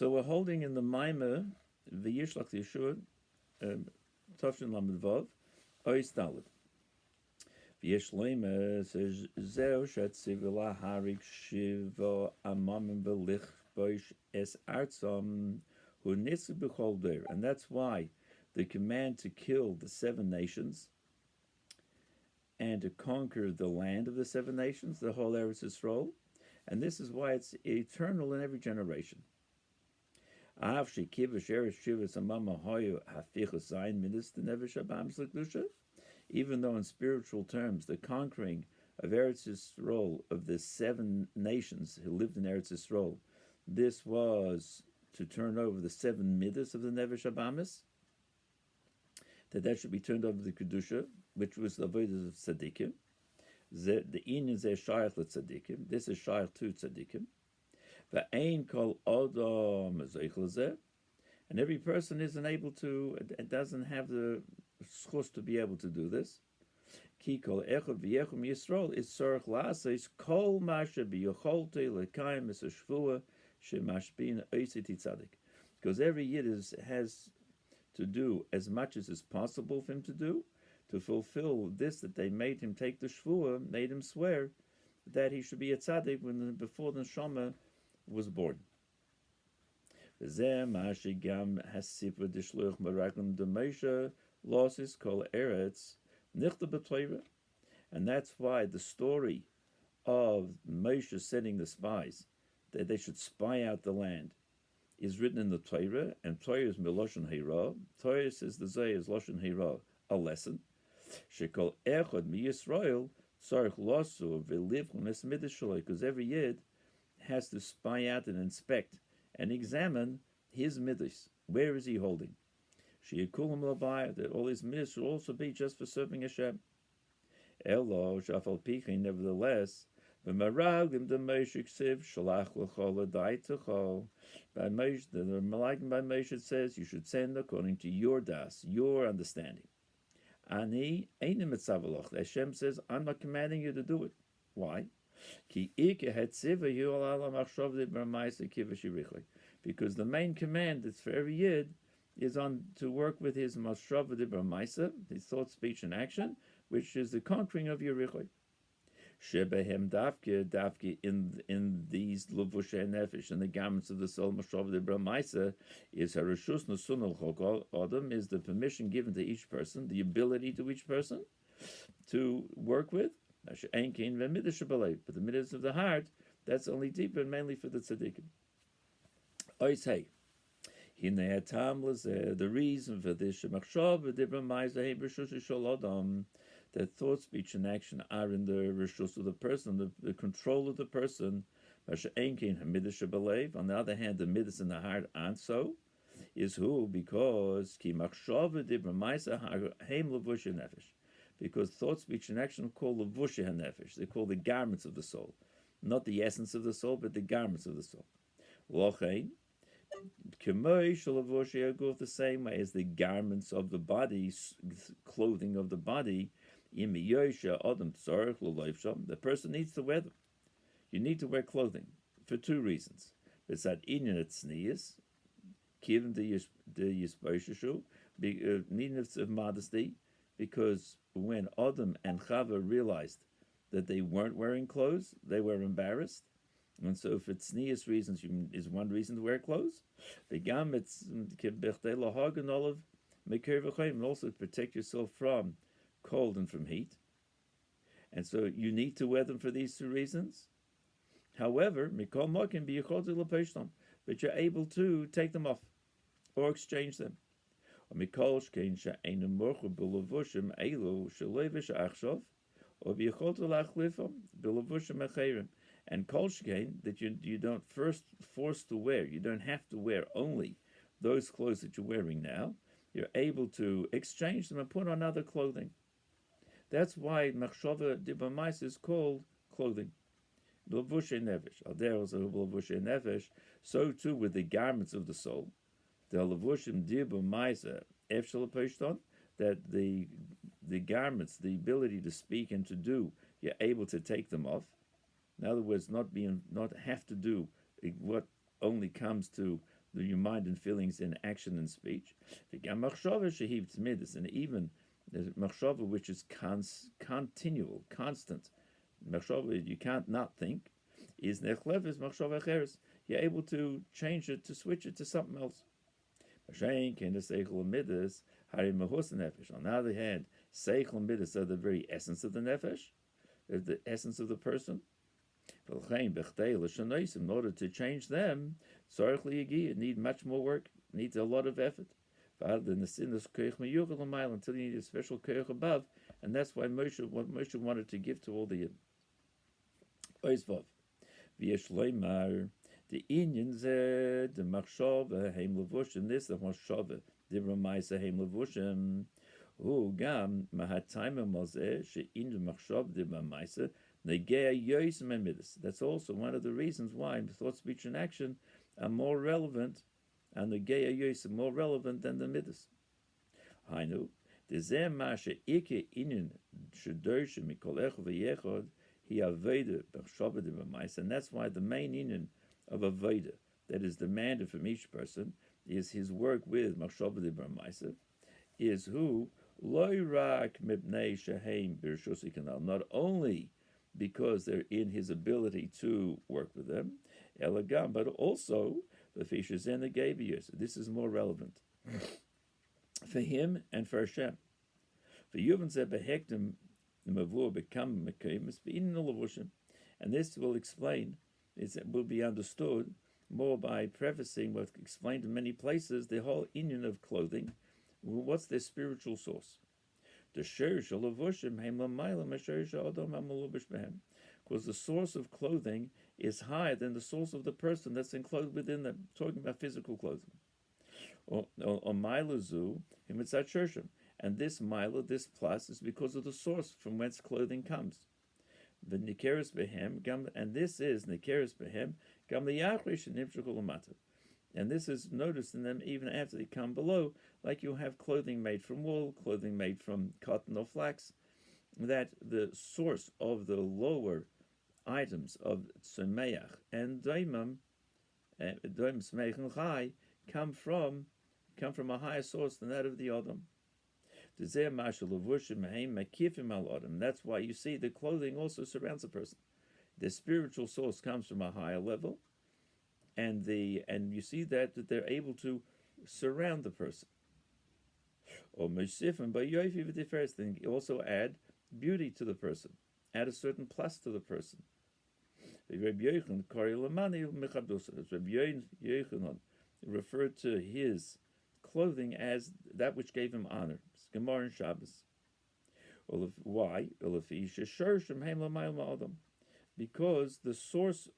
So we're holding in the Maimah, Vayishlach Yehoshua, Tafshin Lamed Vav, Ois Dalet. V'yeshleima says Zeu Shetzivila Harik Shiva Amamim Belich Boish Es Artzam Hu Nitzu B'Chol Der, and that's why the command to kill the 7 nations and to conquer the land of the 7 nations, the whole Eretz Yisrael, and this is why it's eternal in every generation. Even though in spiritual terms the conquering of Eretz Yisrael, of the 7 nations who lived in Eretz Yisrael, this was to turn over the 7 midas of the Nevesh Abamis, that should be turned over to the Kedusha, which was the avodas of tzaddikim. The inyan zeh shayach letzaddikim. This is shayach to tzaddikim. Va'ein kol adam zeichel zeh, and every person isn't able to, it doesn't have the schus to be able to do this. Ki kol echad v'yechum Yisrael is tzorach la'aseis kol masha b'yocholtei lekayim es hashvua shemashbin oisiti tzaddik. Because every yid has to do as much as is possible for him to do, to fulfill this, that they made him take the shvua, made him swear that he should be a tzaddik before the neshama was born. And that's why the story of Moshe sending the spies, that they should spy out the land, is written in the Torah, and Torah is Miloshen Hira. Torah says the Zay is Loshen Hira, a lesson. Shekol Echad Mi Yisrael Tzarich Losu V'Liv Chumes Midas Shaloi, because every Yid has to spy out and inspect and examine his midas. Where is he holding? Sheyikulam Lavai, that all his midas should also be just for serving Hashem. Elo Shafal Pichin, nevertheless, V'Maraglim the Moshe Ksiv Shalach L'Chol L'Daitachol. By Moshe, the Malachim by Moshe says you should send according to your das, your understanding. Ani Einim Etzavalach. Hashem says, I'm not commanding you to do it. Why? Because the main command that's for every yid is on to work with his mashava de his thought, speech, and action, which is the conquering of your richoi. Shebehem davke in these levushay nefesh, and the garments of the soul mashava de bramaisa, is harashus nasunal chokol adam, is the permission given to each person, the ability to each person to work with. But the midas of the heart, that's only deeper and mainly for the tzaddikim. The reason for this, that thought, speech, and action are in the rishus of the person, the control of the person. On the other hand, the midas in the heart aren't so. Is who? Because because thought, speech, and action are called the levushei hanefesh. They're called the garments of the soul, not the essence of the soul, but the garments of the soul. Lochein, the same way as the garments of the body, clothing of the body. The person needs to wear them. You need to wear clothing for 2 reasons. It's that inyan tznius, given the yisboshishu, neediness of modesty, because when Adam and Chava realized that they weren't wearing clothes, they were embarrassed. And so for tznius reasons is one reason to wear clothes. And also protect yourself from cold and from heat. And so you need to wear them for these 2 reasons. However, but you're able to take them off or exchange them. And kolshkein that you don't first force to wear, you don't have to wear only those clothes that you're wearing now. You're able to exchange them and put on other clothing. That's why machshava dibamais is called clothing. Levushay nefesh. So too with the garments of the soul. The levushim dibamais that the garments, the ability to speak and to do, you're able to take them off. In other words, not have to do what only comes to your mind and feelings in action and speech. And even the machshava, which is continual, constant. Machshava, you can't not think, is nechleves machshava acheres. You're able to change it, to switch it to something else. On the other hand, seichel and midas are the very essence of the nefesh, the essence of the person. In order to change them, it needs much more work, needs a lot of effort. Until you need a special koyach above, and that's why Moshe wanted to give to all the Oizvav. The Inyan zed, the machshava heim levushim. This the machshava, the ramaisa heim levushim. Gam mahatayim mazeh she'in the machshava the ramaisa negea yoysim emidas. That's also one of the reasons why thought, speech, and action are more relevant, and the negea yoysim more relevant than the midas. Hainu the zeh mashe ike inyan shedosh mikolech v'yechod he aveda machshava the ramaisa, and that's why the main inyan of avoda that is demanded from each person is his work with machshava d'bramaisa, is who loy rak mibnei sheheim b'rshus kanal, not only because they're in his ability to work with them, elagam, but also the fishes and the gavius. This is more relevant for him and for Hashem. For Yuvan zeh behektim the mavur become mekim is bein levushim, and this will explain. It will be understood more by prefacing what's explained in many places, the whole inyan of clothing. What's their spiritual source? Because the source of clothing is higher than the source of the person that's enclosed within them. Talking about physical clothing. And this mila, this plus, is because of the source from whence clothing comes. The nikeres behem gam, and this is nikeres behem gam liyachrish and nimshukul. And this is noticed in them even after they come below, like you have clothing made from wool, clothing made from cotton or flax, that the source of the lower items of tzemeach and doimim smeich and chai come from a higher source than that of the Adam. That's why you see the clothing also surrounds a person. The spiritual source comes from a higher level, and you see that they're able to surround the person. Or then also add beauty to the person, add a certain plus to the person. Rabbi Yochanan referred to his clothing as that which gave him honor. Gemara and Shabbos. Why? Because the source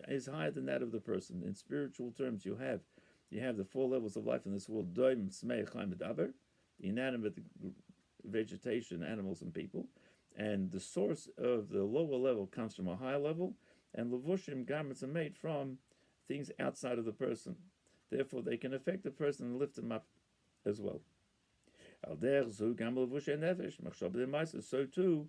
is higher than that of the person. In spiritual terms, you have the four levels of life in this world: doim, smeich, chaim, daber, the inanimate vegetation, animals, and people. And the source of the lower level comes from a higher level, and levushim, garments, are made from things outside of the person. Therefore, they can affect the person and lift him up as well. So too,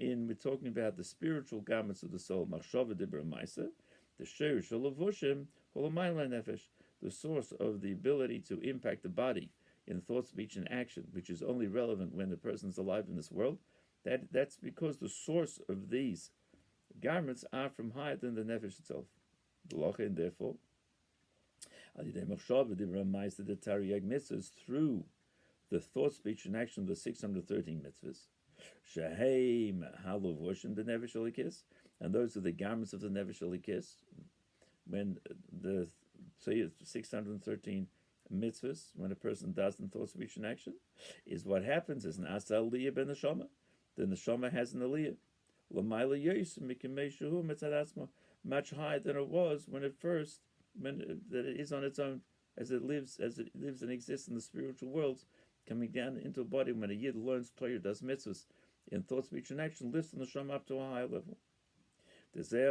we're talking about the spiritual garments of the soul, machshava d'bramaisa, the sheirish levushim, nefesh, the source of the ability to impact the body in thought, speech, and action, which is only relevant when the person's alive in this world. That's because the source of these garments are from higher than the nefesh itself. And therefore, through the thought, speech, and action of the 613 mitzvahs, Sheheim halavushim the nefesh elikis, and those are the garments of the nefesh elikis. When the 613 mitzvahs, when a person does in thought, speech, and action, is what happens is an asa aliyah ben neshama. The neshama has an aliyah, l'mayla yosem mikimei shehu mitzad, much higher than it was when it is on its own, as it lives and exists in the spiritual worlds, coming down into a body. When a yid learns Torah, does mitzvahs in thought, speech, and action, lifts the neshama up to a higher level. That's why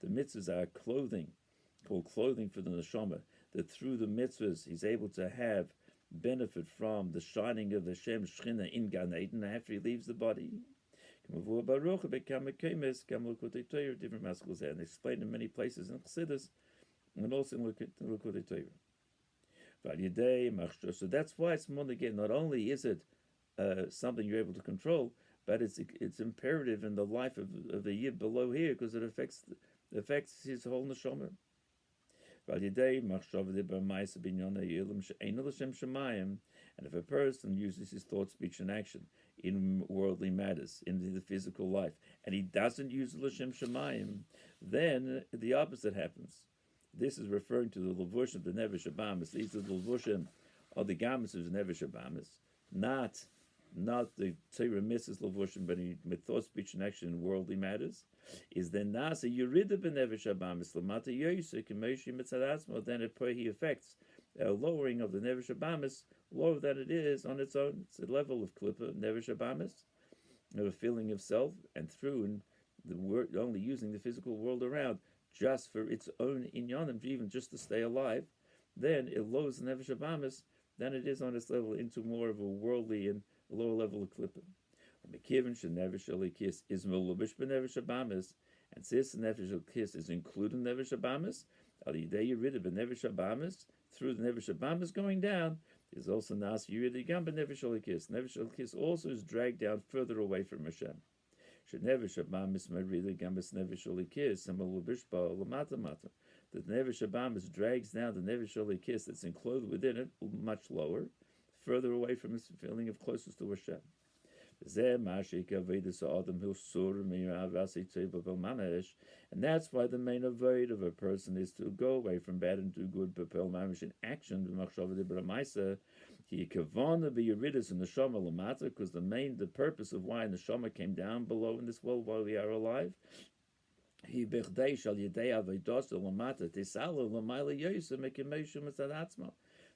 the mitzvahs are clothing, called clothing for the neshama, that through the mitzvahs he's able to have benefit from the shining of Hashem's Shechina in Gan Eden after he leaves the body. Different maskels there, and explained in many places in Chassidus, and also in Likutei Torah. So that's why it's more again. Not only is it something you're able to control, but it's imperative in the life of the yid below here because it affects his whole neshama. And if a person uses his thought, speech, and action in worldly matters, in the physical life, and he doesn't use l'shem shemayim, then the opposite happens. This is referring to the levushim of the Nevesh Abamis. These are the levushim of the garments of the Nevesh Abamis, not the Torah Mitzvahs levushim, but with thought, speech, and action in worldly matters. Is then nasa yurida b'Nevesh Abamis lamata yoyse k'meishi mitzadatzmo. Then he affects a lowering of the Nevesh Abamis, lower than it is on its own. It's a level of klippa Nevesh Abamis, of a feeling of self, and through the word only using the physical world around just for its own inyanim, even just to stay alive, then it lowers the Nefesh Abamis than it is on its level into more of a worldly and lower level of klippah. And since the Nefesh Elokis is including Nefesh Abamis, through the Nefesh Abamis going down, is also Nas Yuridah Gam Nefesh Elokis. Nefesh Elokis also is dragged down further away from Hashem. The Nevesh Abamis drags down the Nevesh Elikis that's enclosed within it much lower, further away from its feeling of closest to Hashem. And that's why the main avoid of a person is to go away from bad and do good, propel mamish in action, because the purpose of why the neshama came down below in this world while we are alive,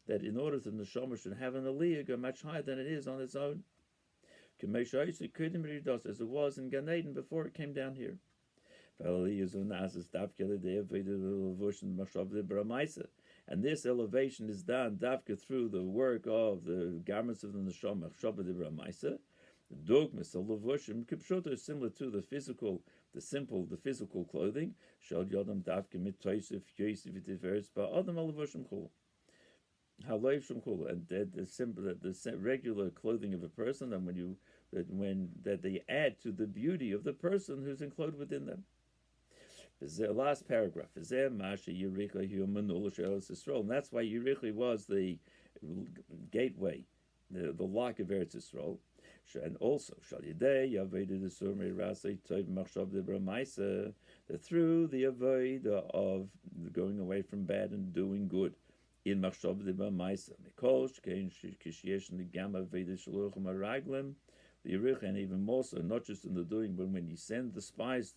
that in order that the neshama should have an aliyah go much higher than it is on its own, as it was in Gan Eden before it came down here. And this elevation is done dafka through the work of the garments of the neshama, the dogmas of levushim, kipshoto is similar to the physical clothing. Shal yodam dafka mit toisif yosef itiferes ba'adam levushim chul. Halev shum chul, and the regular clothing of a person, and when they add to the beauty of the person who's enclosed within them. The last paragraph is there, Masha Yericha Humanul Shelos Yisrael, and that's why Yericha was the gateway, the lock of Eretz Yisrael. And also, Shalidei Yaveda the Surmei Rasei Tov Machshav de Bramaisa, that through the avoid of going away from bad and doing good in Machshav de Bramaisa, Mikol Shkein Kishyesh Nigama Veda Shaluchim Araglim, the Yericha, and even more so, not just in the doing, but when you send the spies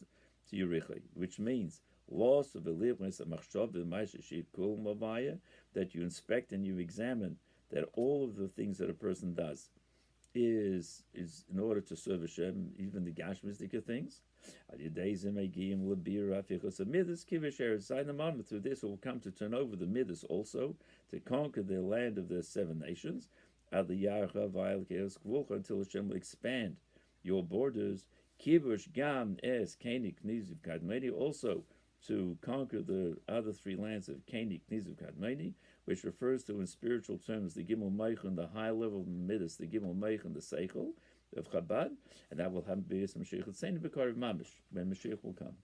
to Yericha, which means loss of the libris of Machshav de Maisha Shiv Kul Mavaya, that you inspect and you examine that all of the things that a person does is in order to serve Hashem, even the Gashmistika things. Through this will come to turn over the Midas also, to conquer the land of the 7 nations, until Hashem will expand your borders. Kibush Gam Es Kanik Niziv Kadmeni, also to conquer the other 3 lands of Kanik Niziv Kadmeni, which refers to in spiritual terms the Gimel Meich, the high level of Midas, the Gimel Meich, the Seichel of Chabad, and that will happen to be some Mashiach Tzeni B'Karav Mamish, when Mashiach will come.